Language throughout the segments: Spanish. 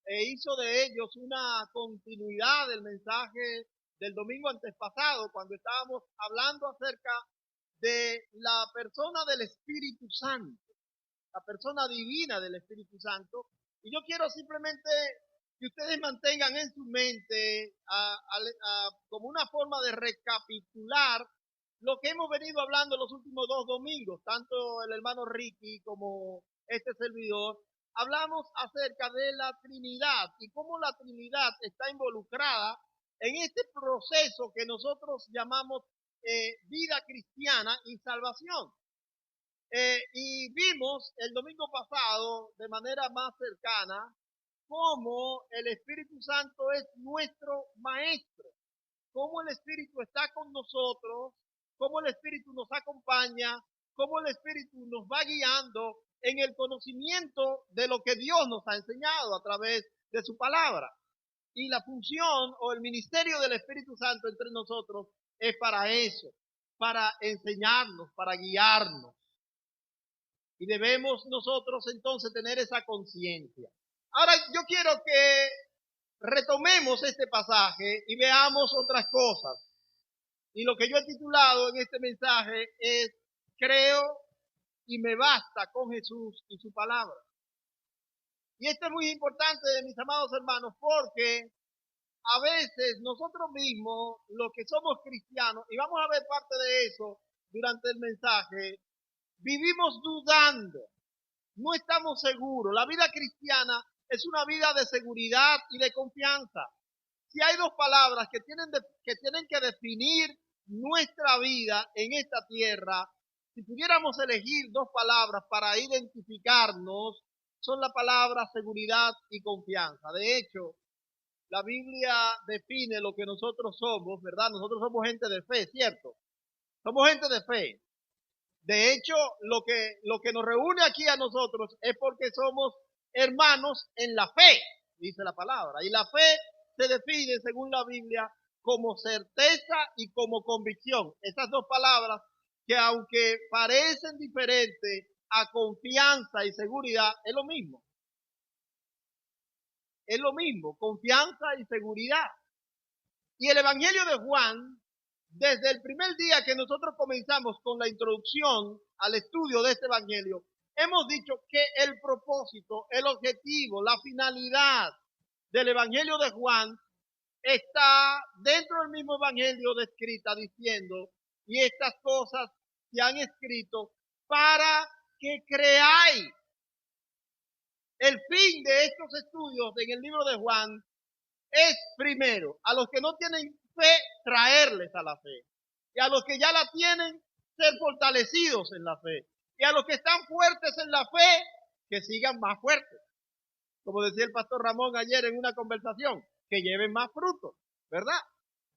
e hizo de ellos una continuidad del mensaje del domingo antes pasado, cuando estábamos hablando acerca de la persona del Espíritu Santo, la persona divina del Espíritu Santo. Y yo quiero simplemente que ustedes mantengan en su mente como una forma de recapitular lo que hemos venido hablando los últimos 2 domingos, tanto el hermano Ricky como este servidor. Hablamos acerca de la Trinidad y cómo la Trinidad está involucrada en este proceso que nosotros llamamos vida cristiana y salvación. Y vimos el domingo pasado de manera más cercana cómo el Espíritu Santo es nuestro maestro, cómo el Espíritu está con nosotros, cómo el Espíritu nos acompaña, cómo el Espíritu nos va guiando en el conocimiento de lo que Dios nos ha enseñado a través de su palabra. Y la función o el ministerio del Espíritu Santo entre nosotros es para eso, para enseñarnos, para guiarnos. Y debemos nosotros entonces tener esa conciencia. Ahora yo quiero que retomemos este pasaje y veamos otras cosas. Y lo que yo he titulado en este mensaje es Creo y me basta con Jesús y su palabra. Y esto es muy importante, mis amados hermanos, porque a veces nosotros mismos, los que somos cristianos, y vamos a ver parte de eso durante el mensaje, vivimos dudando, no estamos seguros. La vida cristiana es una vida de seguridad y de confianza. Si hay 2 palabras que tienen que definir nuestra vida en esta tierra, si pudiéramos elegir 2 palabras para identificarnos, son la palabra seguridad y confianza. De hecho, la Biblia define lo que nosotros somos, ¿verdad? Nosotros somos gente de fe, ¿cierto? Somos gente de fe. De hecho, lo que nos reúne aquí a nosotros es porque somos hermanos en la fe, dice la palabra. Y la fe se define, según la Biblia, como certeza y como convicción. Estas 2 palabras que, aunque parecen diferentes a confianza y seguridad, es lo mismo. Es lo mismo, confianza y seguridad. Y el Evangelio de Juan, desde el primer día que nosotros comenzamos con la introducción al estudio de este Evangelio, hemos dicho que el propósito, el objetivo, la finalidad del Evangelio de Juan está dentro del mismo Evangelio descrita diciendo, y estas cosas se han escrito para que creáis. El fin de estos estudios en el libro de Juan es, primero, a los que no tienen fe, traerles a la fe. Y a los que ya la tienen, ser fortalecidos en la fe. Y a los que están fuertes en la fe, que sigan más fuertes. Como decía el pastor Ramón ayer en una conversación, que lleven más frutos, ¿verdad?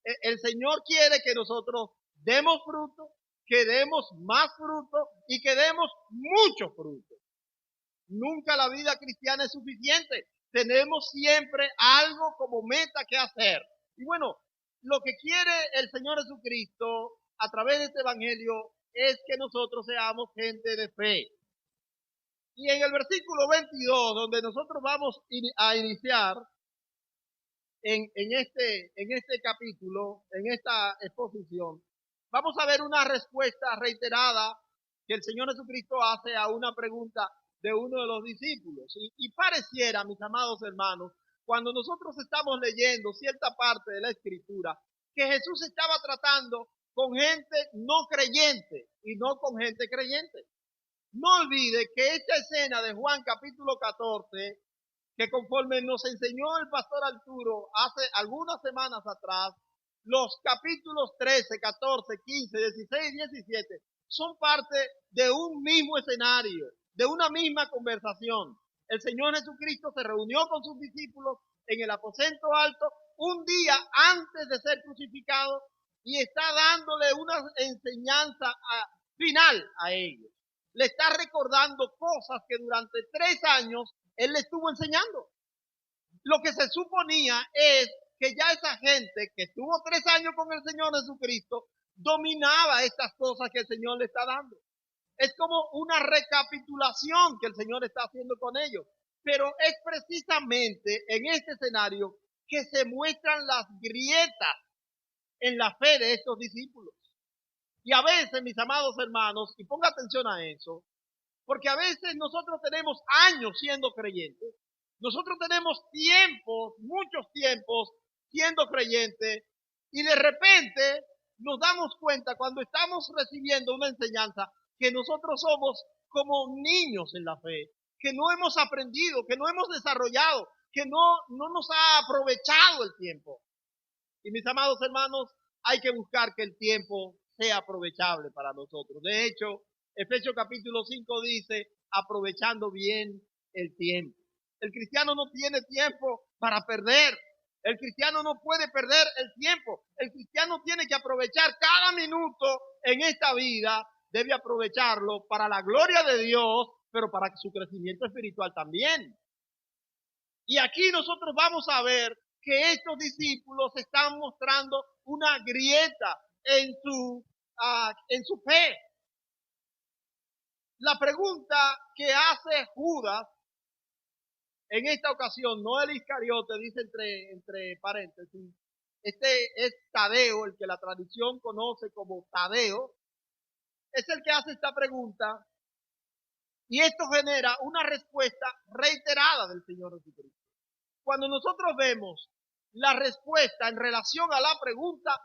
El Señor quiere que nosotros demos fruto, que demos más fruto y que demos mucho fruto. Nunca la vida cristiana es suficiente. Tenemos siempre algo como meta que hacer. Y bueno, lo que quiere el Señor Jesucristo a través de este Evangelio es que nosotros seamos gente de fe. Y en el versículo 22, donde nosotros vamos a iniciar en este capítulo, en esta exposición, vamos a ver una respuesta reiterada que el Señor Jesucristo hace a una pregunta de uno de los discípulos. Y pareciera, mis amados hermanos, cuando nosotros estamos leyendo cierta parte de la Escritura, que Jesús estaba tratando con gente no creyente y no con gente creyente. No olvide que esta escena de Juan capítulo 14, que conforme nos enseñó el pastor Arturo hace algunas semanas atrás, los capítulos 13, 14, 15, 16 y 17 son parte de un mismo escenario, de una misma conversación. El Señor Jesucristo se reunió con sus discípulos en el aposento alto un día antes de ser crucificado y está dándole una enseñanza final a ellos. Le está recordando cosas que durante 3 años Él le estuvo enseñando. Lo que se suponía es que ya esa gente que estuvo 3 años con el Señor Jesucristo dominaba estas cosas que el Señor le está dando. Es como una recapitulación que el Señor está haciendo con ellos. Pero es precisamente en este escenario que se muestran las grietas en la fe de estos discípulos. Y a veces, mis amados hermanos, y ponga atención a eso, porque a veces nosotros tenemos años siendo creyentes, nosotros tenemos tiempos, muchos tiempos siendo creyentes, y de repente nos damos cuenta cuando estamos recibiendo una enseñanza que nosotros somos como niños en la fe, que no hemos aprendido, que no hemos desarrollado, que no nos ha aprovechado el tiempo. Y mis amados hermanos, hay que buscar que el tiempo sea aprovechable para nosotros. De hecho, Efesios capítulo 5 dice, aprovechando bien el tiempo. El cristiano no tiene tiempo para perder. El cristiano no puede perder el tiempo. El cristiano tiene que aprovechar cada minuto en esta vida. Debe aprovecharlo para la gloria de Dios, pero para su crecimiento espiritual también. Y aquí nosotros vamos a ver que estos discípulos están mostrando una grieta en su fe. La pregunta que hace Judas en esta ocasión, no el Iscariote, dice entre paréntesis, este es Tadeo, el que la tradición conoce como Tadeo, es el que hace esta pregunta, y esto genera una respuesta reiterada del Señor Jesucristo. Cuando nosotros vemos la respuesta en relación a la pregunta,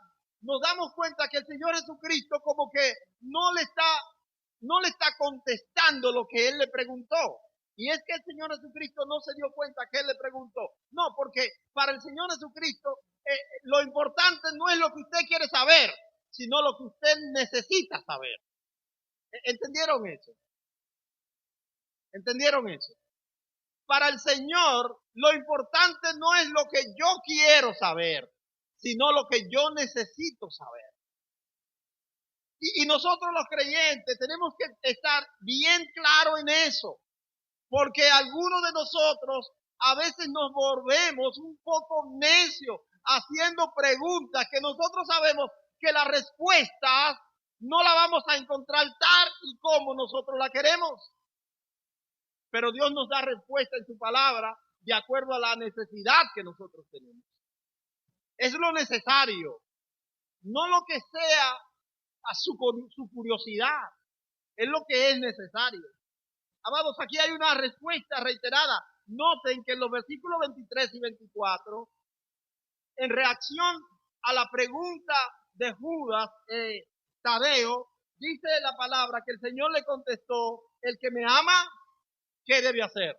nos damos cuenta que el Señor Jesucristo como que no le está contestando lo que Él le preguntó. Y es que el Señor Jesucristo no se dio cuenta que Él le preguntó. No, porque para el Señor Jesucristo lo importante no es lo que usted quiere saber, sino lo que usted necesita saber. ¿Entendieron eso? ¿Entendieron eso? Para el Señor, lo importante no es lo que yo quiero saber, sino lo que yo necesito saber. Y nosotros los creyentes tenemos que estar bien claros en eso, porque algunos de nosotros a veces nos volvemos un poco necios haciendo preguntas que nosotros sabemos que las respuestas no la vamos a encontrar tal y como nosotros la queremos. Pero Dios nos da respuesta en su palabra de acuerdo a la necesidad que nosotros tenemos. Es lo necesario, no lo que sea a su curiosidad, es lo que es necesario. Amados, aquí hay una respuesta reiterada. Noten que en los versículos 23 y 24, en reacción a la pregunta de Judas, Tadeo, dice la palabra que el Señor le contestó, el que me ama, ¿qué debe hacer?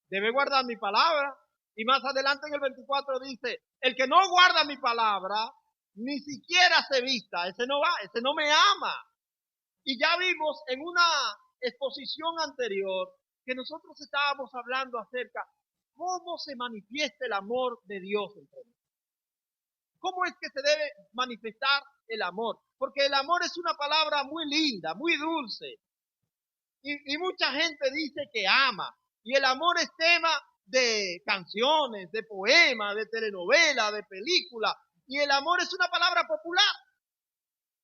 Debe guardar mi palabra. Y más adelante en el 24 dice, el que no guarda mi palabra, ni siquiera se vista, ese no me ama. Y ya vimos en una exposición anterior que nosotros estábamos hablando acerca cómo se manifiesta el amor de Dios entre nosotros. ¿Cómo es que se debe manifestar el amor? Porque el amor es una palabra muy linda, muy dulce. Y mucha gente dice que ama. Y el amor es tema de canciones, de poemas, de telenovelas, de películas. Y el amor es una palabra popular.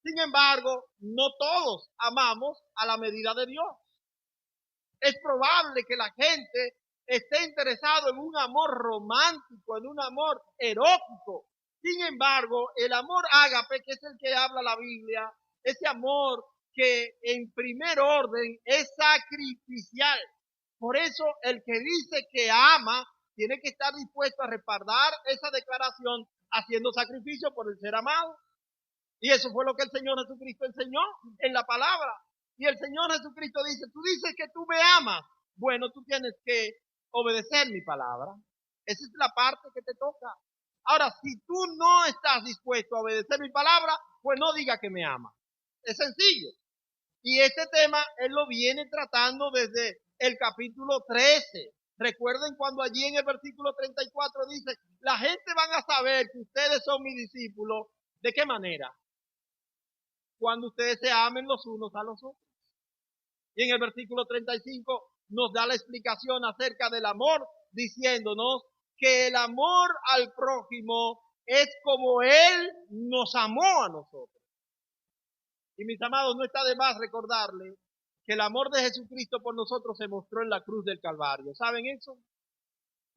Sin embargo, no todos amamos a la medida de Dios. Es probable que la gente esté interesado en un amor romántico, en un amor erótico. Sin embargo, el amor ágape, que es el que habla la Biblia, ese amor que en primer orden es sacrificial. Por eso el que dice que ama tiene que estar dispuesto a respaldar esa declaración haciendo sacrificio por el ser amado. Y eso fue lo que el Señor Jesucristo enseñó en la palabra. Y el Señor Jesucristo dice, tú dices que tú me amas. Bueno, tú tienes que obedecer mi palabra. Esa es la parte que te toca. Ahora, si tú no estás dispuesto a obedecer mi palabra, pues no diga que me ama. Es sencillo. Y este tema él lo viene tratando desde el capítulo 13. Recuerden cuando allí en el versículo 34 dice, la gente van a saber que ustedes son mis discípulos. ¿De qué manera? Cuando ustedes se amen los unos a los otros. Y en el versículo 35 nos da la explicación acerca del amor, diciéndonos que el amor al prójimo es como Él nos amó a nosotros. Y mis amados, no está de más recordarles que el amor de Jesucristo por nosotros se mostró en la cruz del Calvario. ¿Saben eso?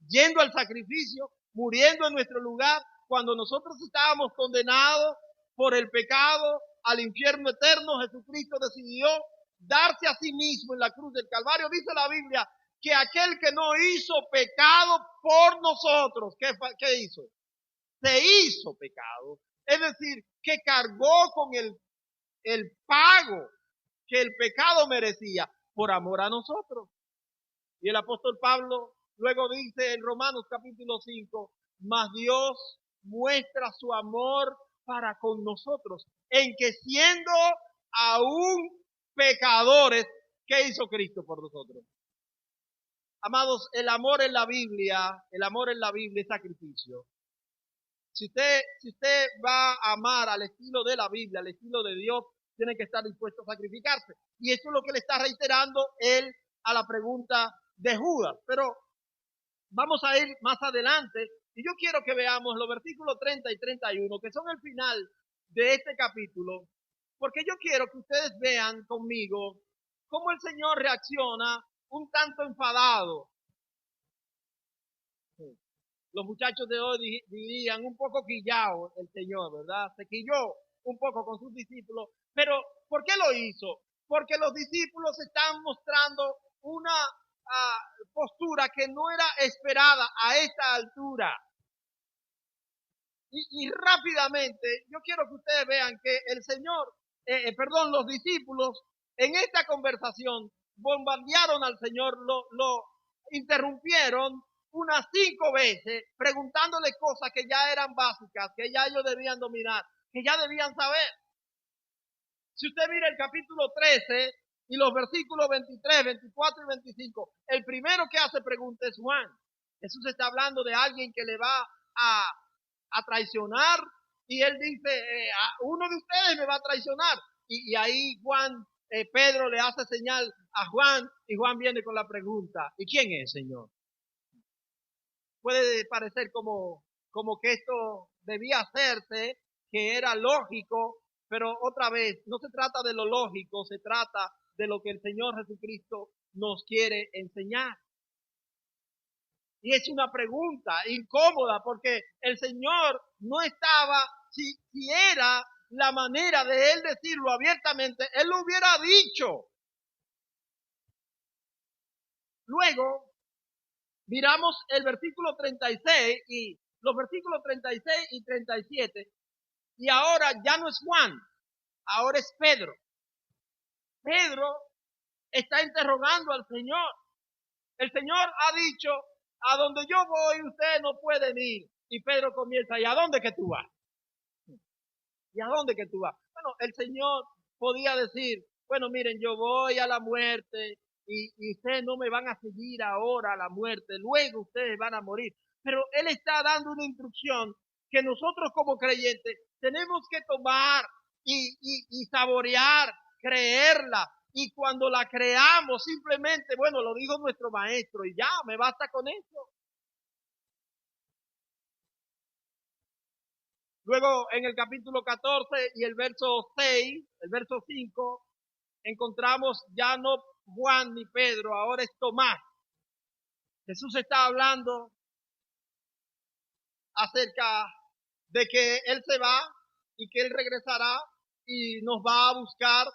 Yendo al sacrificio, muriendo en nuestro lugar, cuando nosotros estábamos condenados por el pecado al infierno eterno, Jesucristo decidió darse a sí mismo en la cruz del Calvario. Dice la Biblia que aquel que no hizo pecado por nosotros, ¿qué hizo? Se hizo pecado. Es decir, que cargó con el pago que el pecado merecía por amor a nosotros. Y el apóstol Pablo luego dice en Romanos capítulo 5, mas Dios muestra su amor para con nosotros, en que siendo aún pecadores, ¿qué hizo Cristo por nosotros? Amados, el amor en la Biblia es sacrificio. Si usted va a amar al estilo de la Biblia, al estilo de Dios, tiene que estar dispuesto a sacrificarse. Y eso es lo que le está reiterando él a la pregunta de Judas. Pero vamos a ir más adelante y yo quiero que veamos los versículos 30 y 31, que son el final de este capítulo, porque yo quiero que ustedes vean conmigo cómo el Señor reacciona un tanto enfadado. Los muchachos de hoy dirían un poco quillado el Señor, ¿verdad? Se quilló un poco con sus discípulos. Pero, ¿por qué lo hizo? Porque los discípulos están mostrando una postura que no era esperada a esta altura. Y rápidamente, yo quiero que ustedes vean que el Señor, los discípulos en esta conversación bombardearon al Señor, lo interrumpieron unas 5 veces, preguntándole cosas que ya eran básicas, que ya ellos debían dominar, que ya debían saber. Si usted mira el capítulo 13 y los versículos 23, 24 y 25, el primero que hace pregunta es Juan. Jesús está hablando de alguien que le va a traicionar y él dice, uno de ustedes me va a traicionar. Y ahí Pedro le hace señal a Juan y Juan viene con la pregunta, ¿y quién es, Señor? Puede parecer como que esto debía hacerse, que era lógico, pero otra vez, no se trata de lo lógico, se trata de lo que el Señor Jesucristo nos quiere enseñar. Y es una pregunta incómoda porque el Señor no estaba, si era la manera de Él decirlo abiertamente, Él lo hubiera dicho. Luego, miramos el versículo 36 y los versículos 36 y 37. Y ahora ya no es Juan, ahora es Pedro. Pedro está interrogando al Señor. El Señor ha dicho, a donde yo voy ustedes no pueden ir. Y Pedro comienza, ¿y a dónde que tú vas? ¿Y a dónde que tú vas? Bueno, el Señor podía decir, bueno, miren, yo voy a la muerte y ustedes no me van a seguir ahora a la muerte, luego ustedes van a morir. Pero Él está dando una instrucción que nosotros como creyentes tenemos que tomar y saborear, creerla. Y cuando la creamos, simplemente, bueno, lo dijo nuestro maestro y ya, me basta con eso. Luego en el capítulo 14 y el verso 6, el verso 5, encontramos ya no Juan ni Pedro, ahora es Tomás. Jesús está hablando acerca de que Él se va y que Él regresará y nos va a buscar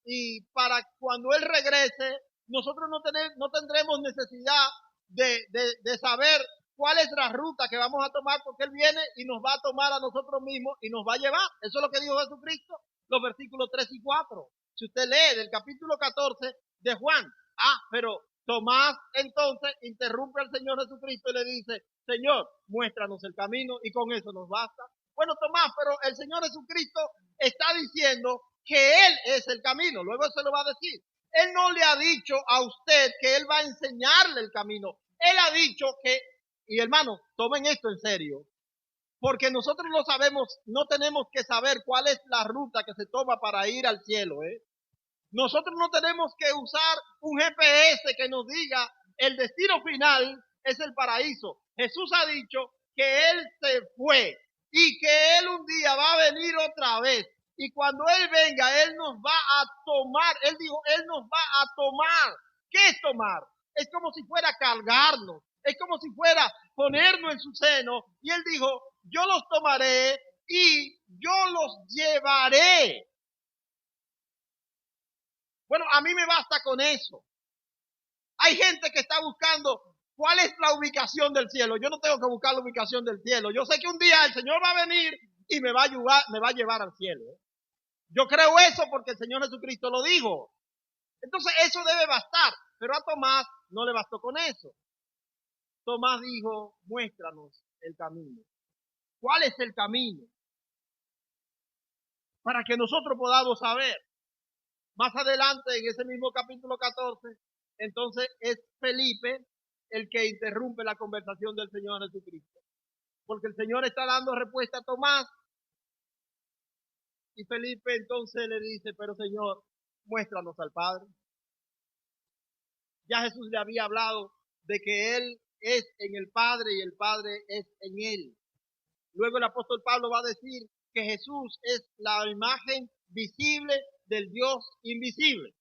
y para cuando Él regrese, nosotros no tendremos necesidad de saber cuál es la ruta que vamos a tomar porque Él viene y nos va a tomar a nosotros mismos y nos va a llevar. Eso es lo que dijo Jesucristo, los versículos 3 y 4. Si usted lee del capítulo 14 de Juan, pero Tomás entonces interrumpe al Señor Jesucristo y le dice, Señor, muéstranos el camino y con eso nos basta. Bueno, Tomás, pero el Señor Jesucristo está diciendo que Él es el camino. Luego se lo va a decir. Él no le ha dicho a usted que Él va a enseñarle el camino. Él ha dicho que, y hermanos, tomen esto en serio, porque nosotros no sabemos, no tenemos que saber cuál es la ruta que se toma para ir al cielo, Nosotros no tenemos que usar un GPS que nos diga el destino final es el paraíso. Jesús ha dicho que Él se fue y que Él un día va a venir otra vez Y cuando Él venga, Él nos va a tomar. Él dijo, Él nos va a tomar. ¿Qué es tomar? Es como si fuera cargarnos. Es como si fuera ponernos en su seno. Y Él dijo, yo los tomaré y yo los llevaré. Bueno, a mí me basta con eso. Hay gente que está buscando cuál es la ubicación del cielo. Yo no tengo que buscar la ubicación del cielo. Yo sé que un día el Señor va a venir y me va a llevar al cielo. Yo creo eso porque el Señor Jesucristo lo dijo. Entonces eso debe bastar. Pero a Tomás no le bastó con eso. Tomás dijo, muéstranos el camino. ¿Cuál es el camino? Para que nosotros podamos saber. Más adelante, en ese mismo capítulo 14, entonces es Felipe el que interrumpe la conversación del Señor Jesucristo. Porque el Señor está dando respuesta a Tomás. Y Felipe entonces le dice, pero Señor, muéstranos al Padre. Ya Jesús le había hablado de que Él es en el Padre y el Padre es en Él. Luego el apóstol Pablo va a decir que Jesús es la imagen visible del Dios invisible.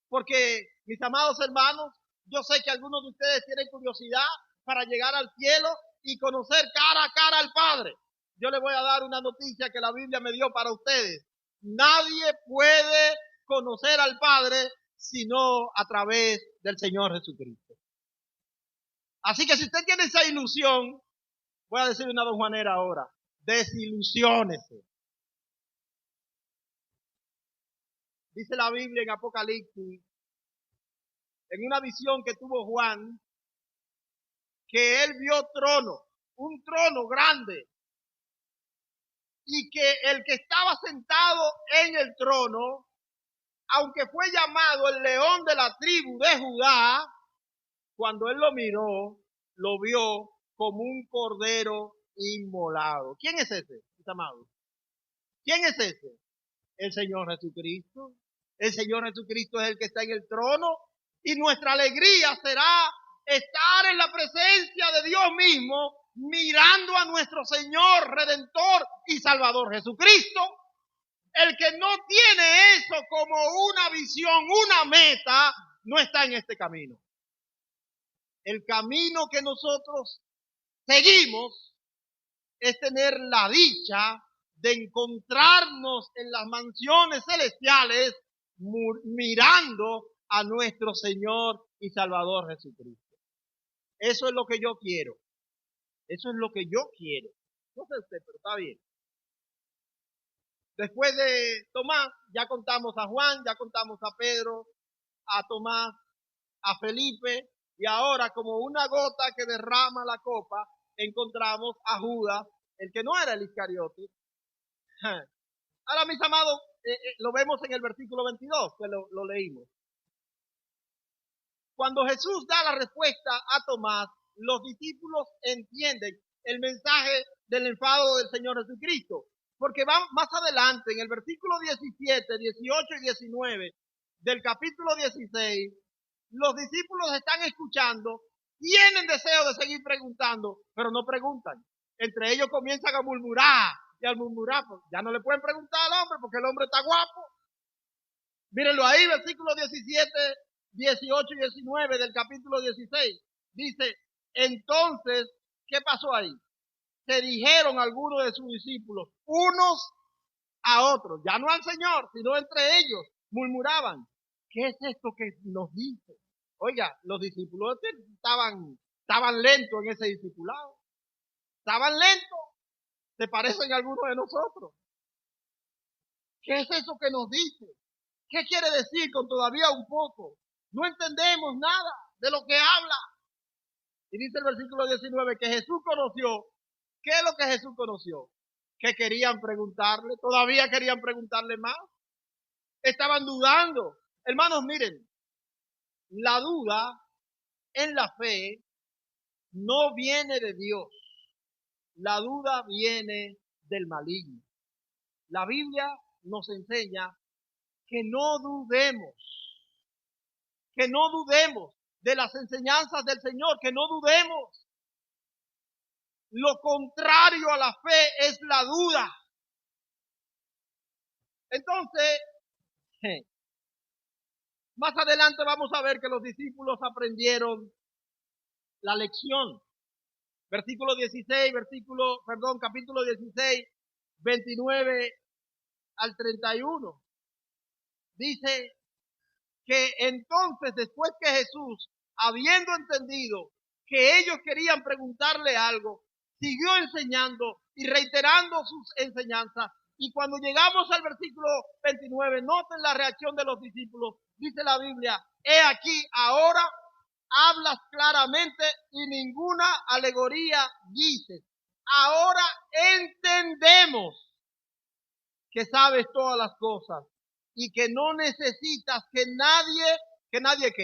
Porque, mis amados hermanos, yo sé que algunos de ustedes tienen curiosidad para llegar al cielo y conocer cara a cara al Padre. Yo les voy a dar una noticia que la Biblia me dio para ustedes. Nadie puede conocer al Padre sino a través del Señor Jesucristo. Así que si usted tiene esa ilusión, voy a decir una don Juanera ahora, desilusiónese. Dice la Biblia en Apocalipsis, en una visión que tuvo Juan, que él vio un trono grande, y que el que estaba sentado en el trono, aunque fue llamado el león de la tribu de Judá, cuando él lo miró, lo vio como un cordero inmolado. ¿Quién es ese, mis amados? ¿Quién es ese? El Señor Jesucristo. El Señor Jesucristo es el que está en el trono y nuestra alegría será estar en la presencia de Dios mismo, mirando a nuestro Señor, Redentor y Salvador Jesucristo. El que no tiene eso como una visión, una meta, no está en este camino. El camino que nosotros seguimos es tener la dicha de encontrarnos en las mansiones celestiales mirando a nuestro Señor y Salvador Jesucristo. Eso es lo que yo quiero. Eso es lo que yo quiero. No sé usted, pero está bien. Después de Tomás, ya contamos a Juan, ya contamos a Pedro, a Tomás, a Felipe, y ahora como una gota que derrama la copa, encontramos a Judas, el que no era el Iscariote. Ahora, mis amados, lo vemos en el versículo 22, que lo leímos. Cuando Jesús da la respuesta a Tomás, los discípulos entienden el mensaje del enfado del Señor Jesucristo. Porque va más adelante, en el versículo 17, 18 y 19 del capítulo 16, los discípulos están escuchando, tienen deseo de seguir preguntando, pero no preguntan. Entre ellos comienzan a murmurar, y al murmurar, pues, ya no le pueden preguntar al hombre porque el hombre está guapo. Mírenlo ahí, versículo 17, 18 y 19 del capítulo 16. Dice, entonces, ¿qué pasó ahí? Se dijeron algunos de sus discípulos, unos a otros, ya no al Señor, sino entre ellos, murmuraban, ¿qué es esto que nos dice? Oiga, los discípulos estaban lentos en ese discipulado. Estaban lentos. Se parecen a algunos de nosotros. ¿Qué es eso que nos dice? ¿Qué quiere decir con todavía un poco? No entendemos nada de lo que habla. Y dice el versículo 19 que Jesús conoció. ¿Qué es lo que Jesús conoció? Que querían preguntarle, todavía querían preguntarle más. Estaban dudando. Hermanos, miren, la duda en la fe no viene de Dios. La duda viene del maligno. La Biblia nos enseña que no dudemos de las enseñanzas del Señor, que no dudemos. Lo contrario a la fe es la duda. Entonces, más adelante vamos a ver que los discípulos aprendieron la lección. Capítulo 16, 29 al 31. Dice que entonces, después que Jesús, habiendo entendido que ellos querían preguntarle algo, siguió enseñando y reiterando sus enseñanzas. Y cuando llegamos al versículo 29, noten la reacción de los discípulos. Dice la Biblia: he aquí, ahora hablas claramente y ninguna alegoría dices. Ahora entendemos que sabes todas las cosas y que no necesitas que nadie nadie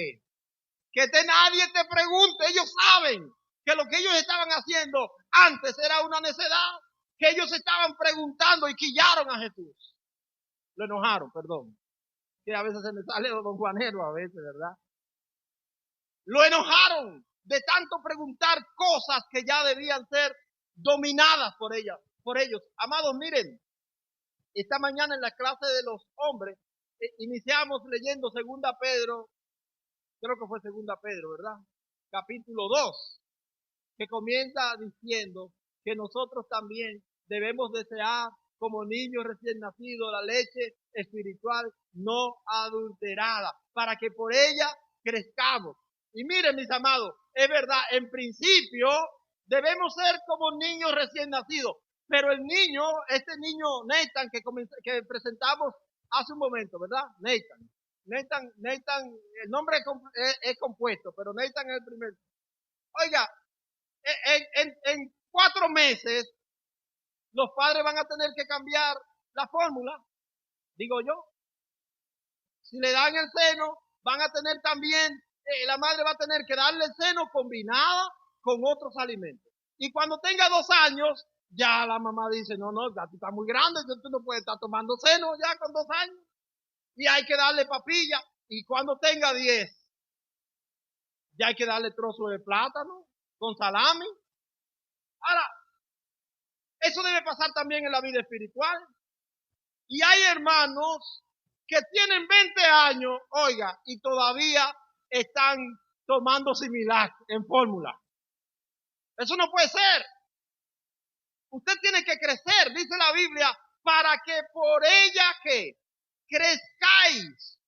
te pregunte. Ellos saben que lo que ellos estaban haciendo antes era una necedad, que ellos estaban preguntando y quillaron a Jesús. Lo enojaron, perdón. Que a veces se me sale don Juanero a veces, ¿verdad? Lo enojaron de tanto preguntar cosas que ya debían ser dominadas por ellos. Amados, miren, esta mañana en la clase de los hombres iniciamos leyendo segunda Pedro, creo que fue segunda Pedro, ¿verdad? Capítulo 2, que comienza diciendo que nosotros también debemos desear como niños recién nacidos la leche espiritual no adulterada, para que por ella crezcamos. Y miren, mis amados, es verdad, en principio debemos ser como niños recién nacidos, pero el niño, este niño Nathan que presentamos hace un momento, ¿verdad? Nathan, el nombre es compuesto, pero Nathan es el primero. Oiga, en 4 meses los padres van a tener que cambiar la fórmula, digo yo. Si le dan el seno, van a tener también, la madre va a tener que darle el seno combinada con otros alimentos. Y cuando tenga 2 años, ya la mamá dice, no, ya tú estás muy grande, tú no puedes estar tomando seno ya con 2 años. Y hay que darle papilla. Y cuando tenga 10, ya hay que darle trozo de plátano con salami. Ahora, eso debe pasar también en la vida espiritual. Y hay hermanos que tienen 20 años, oiga, y todavía están tomando similar en fórmula. Eso no puede ser. Usted tiene que crecer, dice la Biblia, para que por ella que crezcáis,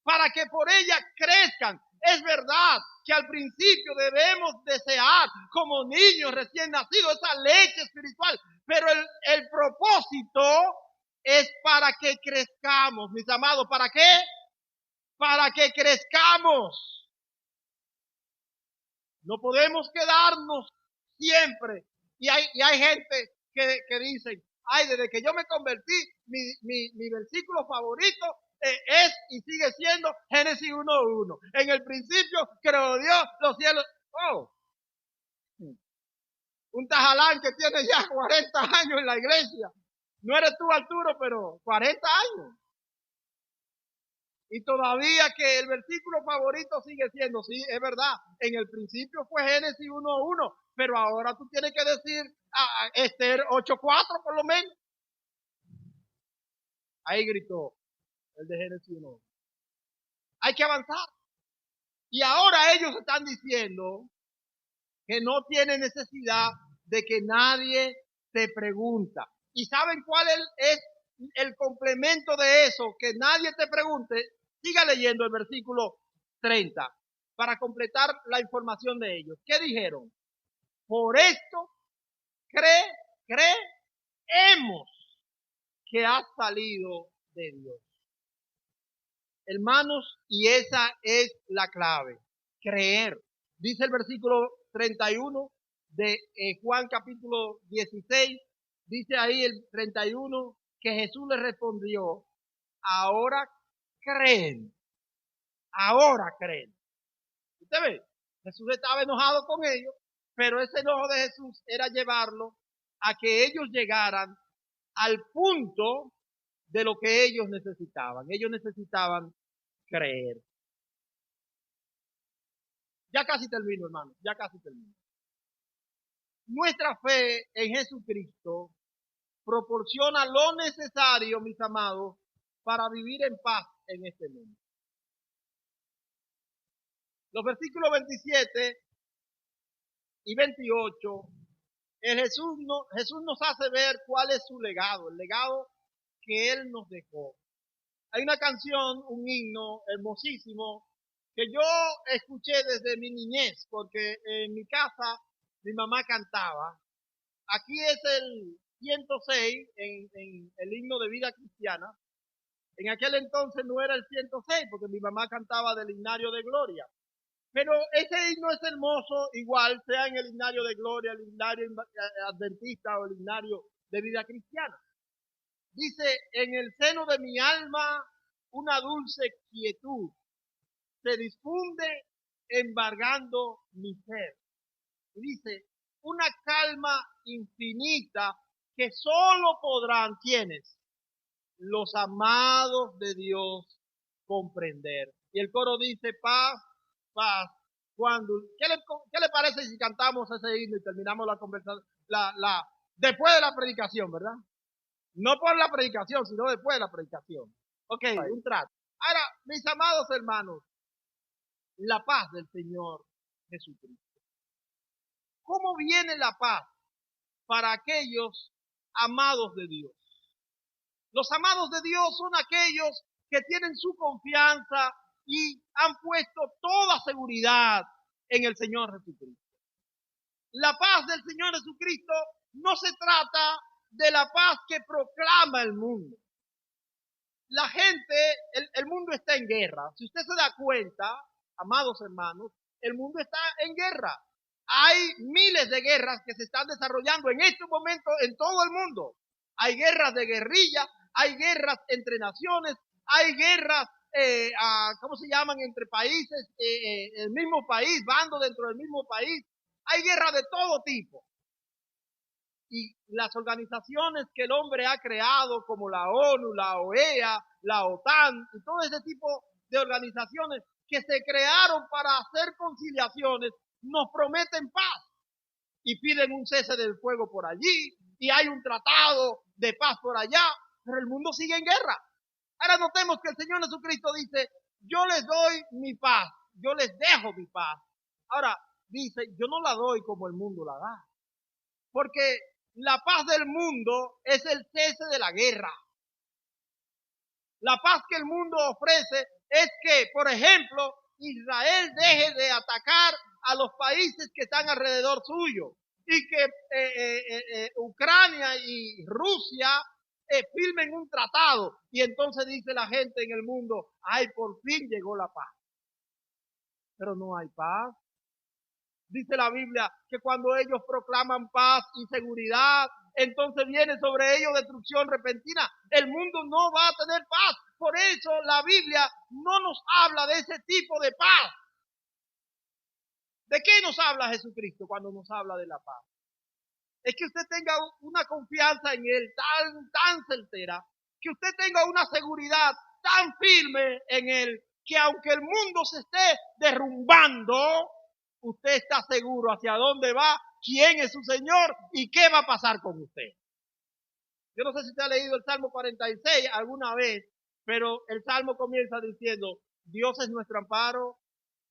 para que por ella crezcan. Es verdad que al principio debemos desear como niños recién nacidos esa leche espiritual, pero el propósito es para que crezcamos, mis amados. ¿Para qué? Para que crezcamos. No podemos quedarnos siempre. Y hay gente que dicen, ay, desde que yo me convertí, mi versículo favorito es y sigue siendo Génesis 1:1. En el principio creó Dios los cielos. Oh, un tajalán que tiene ya 40 años en la iglesia. No eres tú, Arturo, pero 40 años. Y todavía que el versículo favorito sigue siendo, sí, es verdad, en el principio fue Génesis 1:1, pero ahora tú tienes que decir Esther 8:4 por lo menos. Ahí gritó el de Génesis 1:1. Hay que avanzar. Y ahora ellos están diciendo que no tiene necesidad de que nadie te pregunta. ¿Y saben cuál es el complemento de eso? Que nadie te pregunte. Siga leyendo el versículo 30 para completar la información de ellos. ¿Qué dijeron? Por esto creemos que ha salido de Dios. Hermanos, y esa es la clave. Creer. Dice el versículo 31 de Juan capítulo 16. Dice ahí el 31 que Jesús le respondió, ahora creen. Ahora creen. Usted ve, Jesús estaba enojado con ellos, pero ese enojo de Jesús era llevarlo a que ellos llegaran al punto de lo que ellos necesitaban. Ellos necesitaban creer. Ya casi termino, hermano, ya casi termino. Nuestra fe en Jesucristo proporciona lo necesario, mis amados, para vivir en paz en este mundo. Los versículos 27 y 28, Jesús nos hace ver cuál es su legado, el legado que Él nos dejó. Hay una canción, un himno hermosísimo, que yo escuché desde mi niñez, porque en mi casa mi mamá cantaba. Aquí es el 106 en el himno de vida cristiana. En aquel entonces no era el 106, porque mi mamá cantaba del himnario de gloria. Pero ese himno es hermoso, igual sea en el himnario de gloria, el himnario adventista o el himnario de vida cristiana. Dice, en el seno de mi alma una dulce quietud se difunde embargando mi ser. Y dice, una calma infinita que solo podrán, ¿quiénes? Los amados de Dios comprender. Y el coro dice, paz, paz. ¿Qué le parece si cantamos ese himno y terminamos la conversación, después de la predicación, ¿verdad? No por la predicación, sino después de la predicación. Ok, un trato. Ahora, mis amados hermanos, la paz del Señor Jesucristo. ¿Cómo viene la paz para aquellos amados de Dios? Los amados de Dios son aquellos que tienen su confianza y han puesto toda seguridad en el Señor Jesucristo. La paz del Señor Jesucristo no se trata de la paz que proclama el mundo. La gente, el mundo está en guerra. Si usted se da cuenta, amados hermanos, el mundo está en guerra. Hay miles de guerras que se están desarrollando en este momento en todo el mundo. Hay guerras de guerrilla, hay guerras entre naciones, hay guerras, ¿cómo se llaman? Entre países, el mismo país, bandos dentro del mismo país. Hay guerras de todo tipo. Y las organizaciones que el hombre ha creado, como la ONU, la OEA, la OTAN, y todo ese tipo de organizaciones que se crearon para hacer conciliaciones, nos prometen paz y piden un cese del fuego por allí, y hay un tratado de paz por allá, pero el mundo sigue en guerra. Ahora notemos que el Señor Jesucristo dice, yo les doy mi paz, yo les dejo mi paz. Ahora dice, yo no la doy como el mundo la da, porque la paz del mundo es el cese de la guerra. La paz que el mundo ofrece es que, por ejemplo, Israel deje de atacar a los países que están alrededor suyo y que Ucrania y Rusia firmen un tratado. Y entonces dice la gente en el mundo, ay, por fin llegó la paz. Pero no hay paz. Dice la Biblia que cuando ellos proclaman paz y seguridad, entonces viene sobre ellos destrucción repentina. El mundo no va a tener paz. Por eso la Biblia no nos habla de ese tipo de paz. ¿De qué nos habla Jesucristo cuando nos habla de la paz? Es que usted tenga una confianza en Él tan certera, que usted tenga una seguridad tan firme en Él, que aunque el mundo se esté derrumbando, usted está seguro hacia dónde va, quién es su Señor y qué va a pasar con usted. Yo no sé si usted ha leído el Salmo 46 alguna vez, pero el Salmo comienza diciendo, Dios es nuestro amparo,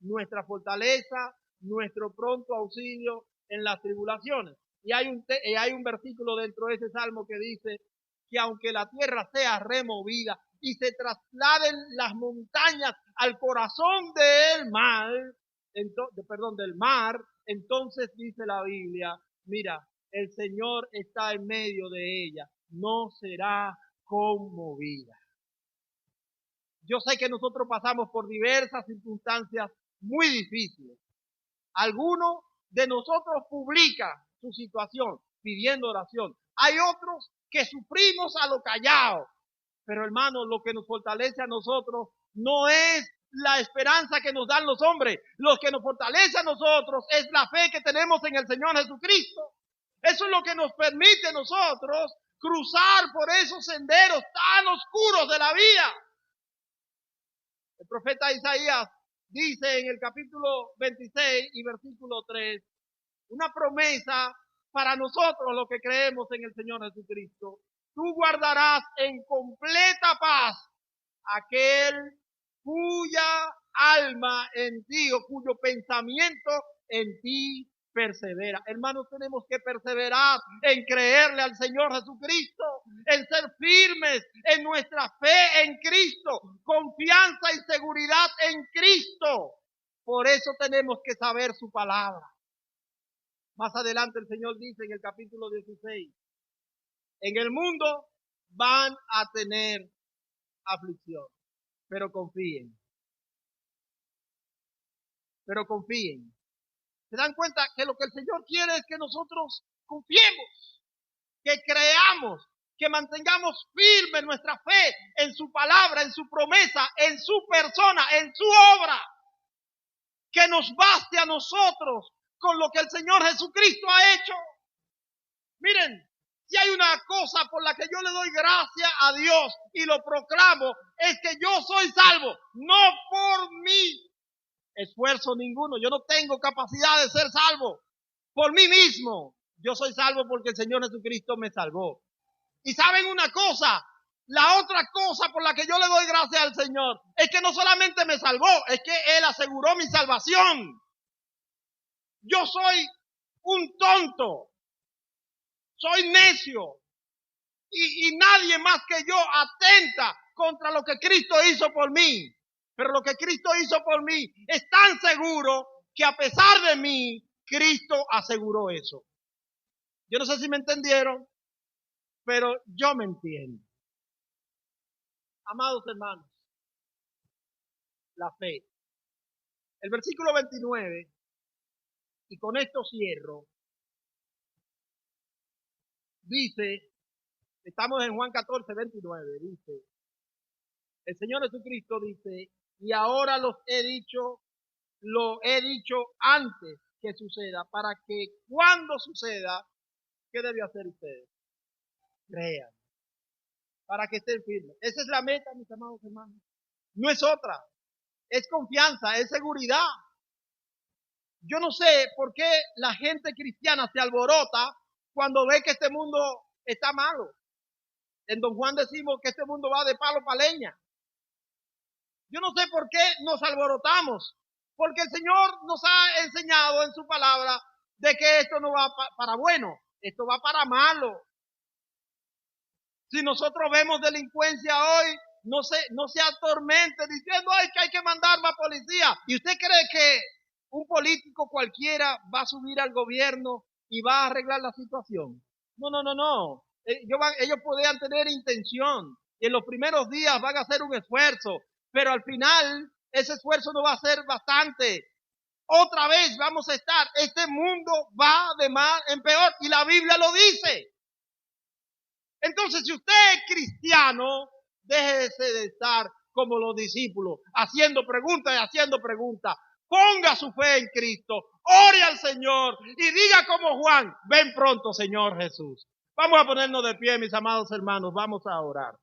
nuestra fortaleza, nuestro pronto auxilio en las tribulaciones. Y hay un versículo dentro de ese Salmo que dice que aunque la tierra sea removida y se trasladen las montañas al corazón del mar, entonces dice la Biblia, mira, el Señor está en medio de ella, no será conmovida. Yo sé que nosotros pasamos por diversas circunstancias muy difíciles. Algunos de nosotros publican su situación pidiendo oración. Hay otros que sufrimos a lo callado. Pero hermano, lo que nos fortalece a nosotros no es la esperanza que nos dan los hombres. Lo que nos fortalece a nosotros es la fe que tenemos en el Señor Jesucristo. Eso es lo que nos permite a nosotros cruzar por esos senderos tan oscuros de la vida. El profeta Isaías dice en el capítulo 26 y versículo 3, una promesa para nosotros los que creemos en el Señor Jesucristo. tú guardarás en completa paz aquel cuya alma en ti o cuyo pensamiento en ti persevera. Hermanos, tenemos que perseverar en creerle al Señor Jesucristo, en ser firmes en nuestra fe en Cristo, confianza y seguridad en Cristo. Por eso tenemos que saber su palabra. Más adelante el Señor dice en el capítulo 16, en el mundo van a tener aflicción, pero confíen. Pero confíen. ¿Se dan cuenta que lo que el Señor quiere es que nosotros confiemos, que creamos, que mantengamos firme nuestra fe en su palabra, en su promesa, en su persona, en su obra? Que nos baste a nosotros con lo que el Señor Jesucristo ha hecho. Miren, si hay una cosa por la que yo le doy gracias a Dios y lo proclamo, es que yo soy salvo, no por mi esfuerzo ninguno. Yo no tengo capacidad de ser salvo por mí mismo. Yo soy salvo porque el Señor Jesucristo me salvó. Y saben una cosa, la otra cosa por la que yo le doy gracias al Señor es que no solamente me salvó, es que Él aseguró mi salvación. Yo soy un tonto, soy necio y nadie más que yo atenta contra lo que Cristo hizo por mí. Pero lo que Cristo hizo por mí es tan seguro que a pesar de mí, Cristo aseguró eso. Yo no sé si me entendieron, pero yo me entiendo. Amados hermanos, la fe. El versículo 29, y con esto cierro, dice, estamos en Juan 14, 29, dice, el Señor Jesucristo dice, y ahora lo he dicho antes que suceda, para que cuando suceda, ¿qué debe hacer ustedes? Crean, para que estén firmes. Esa es la meta, mis amados hermanos. No es otra, es confianza, es seguridad. Yo no sé por qué la gente cristiana se alborota cuando ve que este mundo está malo. En Don Juan decimos que este mundo va de palo para leña. Yo no sé por qué nos alborotamos, porque el Señor nos ha enseñado en su palabra de que esto no va para bueno, esto va para malo. Si nosotros vemos delincuencia hoy, no se atormente diciendo, ay, que hay que mandar más policía. ¿Y usted cree que un político cualquiera va a subir al gobierno y va a arreglar la situación? No. Ellos podrían tener intención y en los primeros días van a hacer un esfuerzo, pero al final ese esfuerzo no va a ser bastante. Otra vez vamos a estar, este mundo va de mal en peor y la Biblia lo dice. Entonces, si usted es cristiano, déjese de estar como los discípulos, haciendo preguntas y haciendo preguntas. Ponga su fe en Cristo, ore al Señor y diga como Juan, ven pronto, Señor Jesús. Vamos a ponernos de pie, mis amados hermanos, vamos a orar.